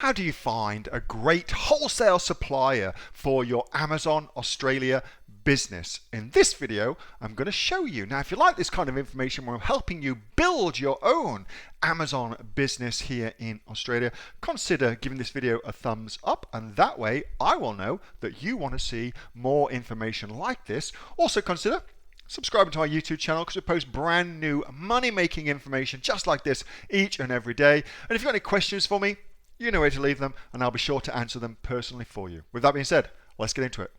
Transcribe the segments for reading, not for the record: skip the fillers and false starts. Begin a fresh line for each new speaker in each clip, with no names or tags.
How do you find a great wholesale supplier for your Amazon Australia business? In this video, I'm going to show you. Now, if you like this kind of information where I'm helping you build your own Amazon business here in Australia, consider giving this video a thumbs up, and that way I will know that you want to see more information like this. Also consider subscribing to our YouTube channel because we post brand new money-making information just like this each and every day. And if you've got any questions for me, you know where to leave them, and I'll be sure to answer them personally for you. With that being said, let's get into it.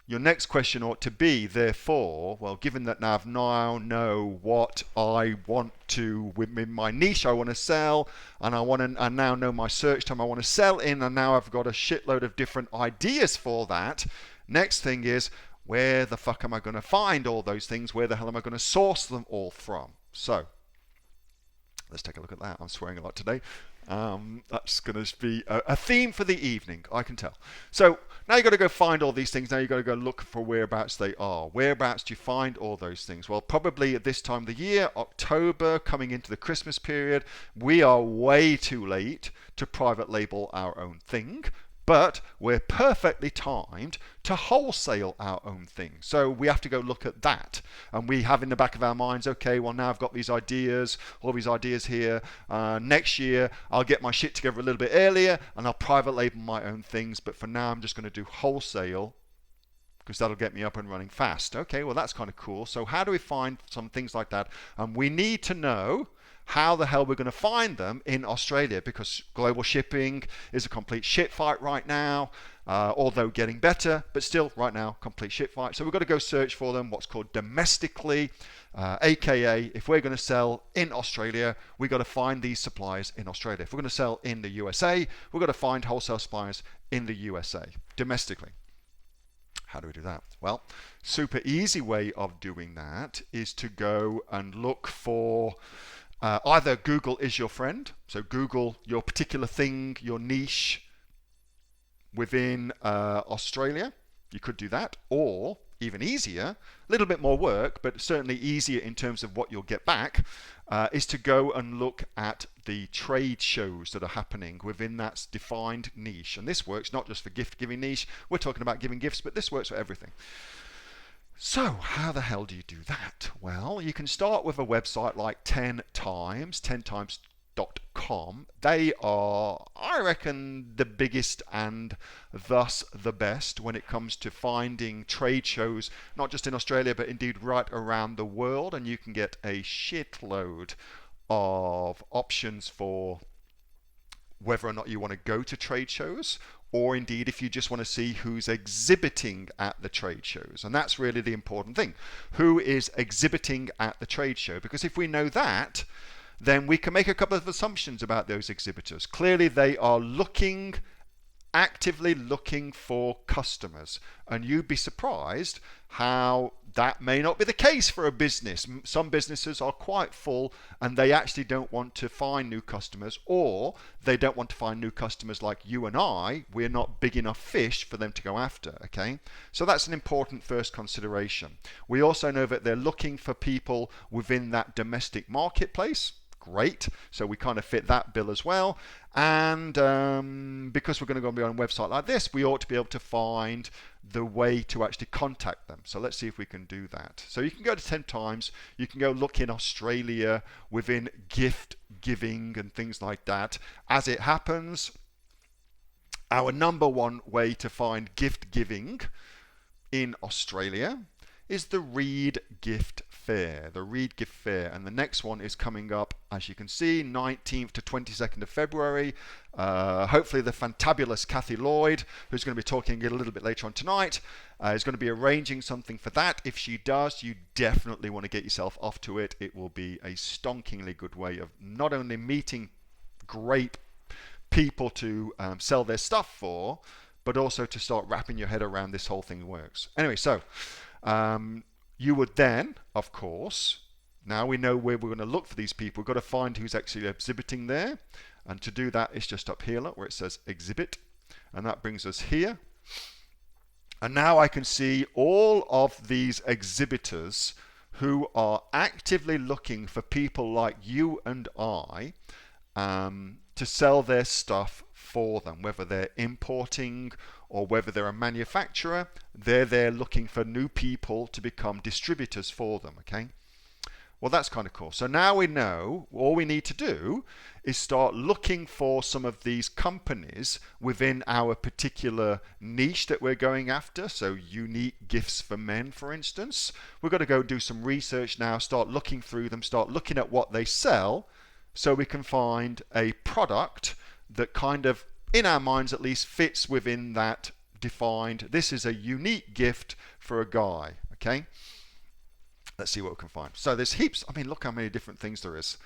Your next question ought to be, therefore, well, given that now I know what I want to, within my niche I want to sell, and I now know my search term I want to sell in, and now I've got a shitload of different ideas for that. Next thing is, where the fuck am I going to find all those things? Where the hell am I going to source them all from? So let's take a look at that. I'm swearing a lot today. That's going to be a theme for the evening, I can tell. So now you've got to go find all these things. Now you've got to go look for whereabouts they are. Whereabouts do you find all those things? Well, probably at this time of the year, October, coming into the Christmas period, we are way too late to private label our own thing. But we're perfectly timed to wholesale our own thing. So we have to go look at that. And we have in the back of our minds, okay, well now I've got these ideas, all these ideas here. Next year, I'll get my shit together a little bit earlier and I'll private label my own things. But for now, I'm just going to do wholesale because that'll get me up and running fast. Okay, well that's kind of cool. So how do we find some things like that? And we need to know how the hell we're going to find them in Australia, because global shipping is a complete shit fight right now, although getting better, but still right now complete shit fight. So we've got to go search for them, what's called domestically, aka if we're going to sell in Australia, we've got to find these suppliers in Australia. If we're going to sell in the USA, we've got to find wholesale suppliers in the USA domestically. How do we do that? Well, super easy way of doing that is to go and look for either Google is your friend, so Google your particular thing, your niche within Australia. You could do that, or even easier, a little bit more work, but certainly easier in terms of what you'll get back, is to go and look at the trade shows that are happening within that defined niche. And this works not just for gift giving niche, we're talking about giving gifts, but this works for everything. So how the hell do you do that? Well, you can start with a website like 10 times.com. They are, I reckon, the biggest and thus the best when it comes to finding trade shows, not just in Australia, but indeed right around the world. And you can get a shitload of options for whether or not you want to go to trade shows, or indeed if you just want to see who's exhibiting at the trade shows. And that's really the important thing. Who is exhibiting at the trade show? Because if we know that, then we can make a couple of assumptions about those exhibitors. Clearly they are actively looking for customers, and you'd be surprised how that may not be the case for a business. Some businesses are quite full and they actually don't want to find new customers, or they don't want to find new customers like you and I. We're not big enough fish for them to go after, okay? So that's an important first consideration. We also know that they're looking for people within that domestic marketplace. Great, so we kind of fit that bill as well. And because we're going to go and be on a website like this, we ought to be able to find the way to actually contact them. So let's see if we can do that. So you can go to 10 times, you can go look in Australia within gift giving and things like that. As it happens, our number one way to find gift giving in Australia is the Reed Gift Fair, and the next one is coming up, as you can see, 19th to 22nd of February. Hopefully the fantabulous Kathy Lloyd, who's going to be talking a little bit later on tonight, is going to be arranging something for that. If she does, you definitely want to get yourself off to it. It will be a stonkingly good way of not only meeting great people to sell their stuff for, but also to start wrapping your head around this whole thing works. Anyway, so you would then, of course, now we know where we're going to look for these people. We've got to find who's actually exhibiting there. And to do that, it's just up here, look, where it says exhibit. And that brings us here. And now I can see all of these exhibitors who are actively looking for people like you and I to sell their stuff for them, whether they're importing or whether they're a manufacturer. They're there looking for new people to become distributors for them, okay? Well, that's kind of cool. So now we know all we need to do is start looking for some of these companies within our particular niche that we're going after. So unique gifts for men, for instance. We've got to go do some research now, start looking through them, start looking at what they sell, so we can find a product that kind of, in our minds at least, fits within that defined, this is a unique gift for a guy, okay? Let's see what we can find. So there's heaps. I mean, look how many different things there is.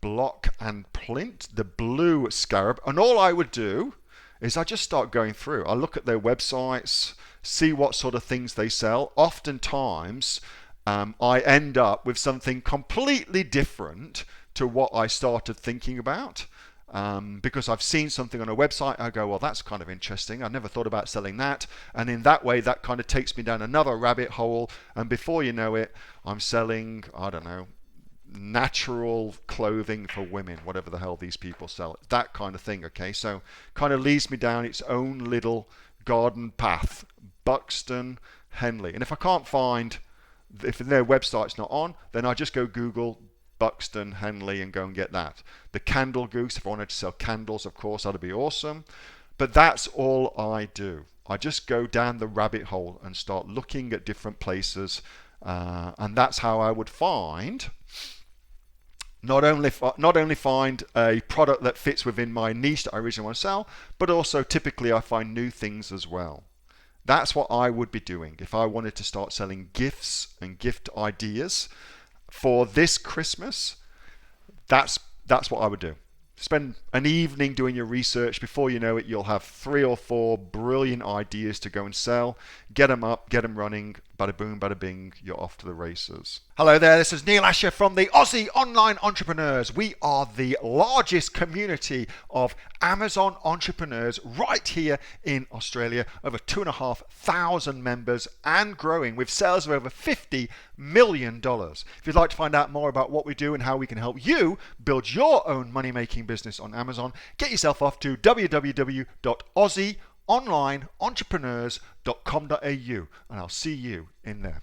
Block and Plint, the blue scarab. And all I would do is I just start going through. I look at their websites, see what sort of things they sell. Oftentimes, I end up with something completely different to what I started thinking about. Because I've seen something on a website, I go, well, that's kind of interesting. I never thought about selling that. And in that way, that kind of takes me down another rabbit hole. And before you know it, I'm selling, I don't know, natural clothing for women, whatever the hell these people sell. That kind of thing, okay? So kind of leads me down its own little garden path. Buxton, Henley. And if I can't find, if their website's not on, then I just go Google Buxton, Henley, and go and get that. The Candle Goose, if I wanted to sell candles, of course, that'd be awesome. But that's all I do. I just go down the rabbit hole and start looking at different places, and that's how I would find, not only find a product that fits within my niche that I originally want to sell, but also typically I find new things as well. That's what I would be doing if I wanted to start selling gifts and gift ideas for this Christmas. That's what I would do. Spend an evening doing your research. Before you know it, you'll have 3 or 4 brilliant ideas to go and sell. Get them up, get them running. Bada boom, bada bing, you're off to the races. Hello there, this is Neil-Asher from the Aussie Online Entrepreneurs. We are the largest community of Amazon entrepreneurs right here in Australia. Over 2,500 members and growing, with sales of over $50 million. If you'd like to find out more about what we do and how we can help you build your own money-making business on Amazon, get yourself off to www.aussieonlineentrepreneurs.com.au, and I'll see you in there.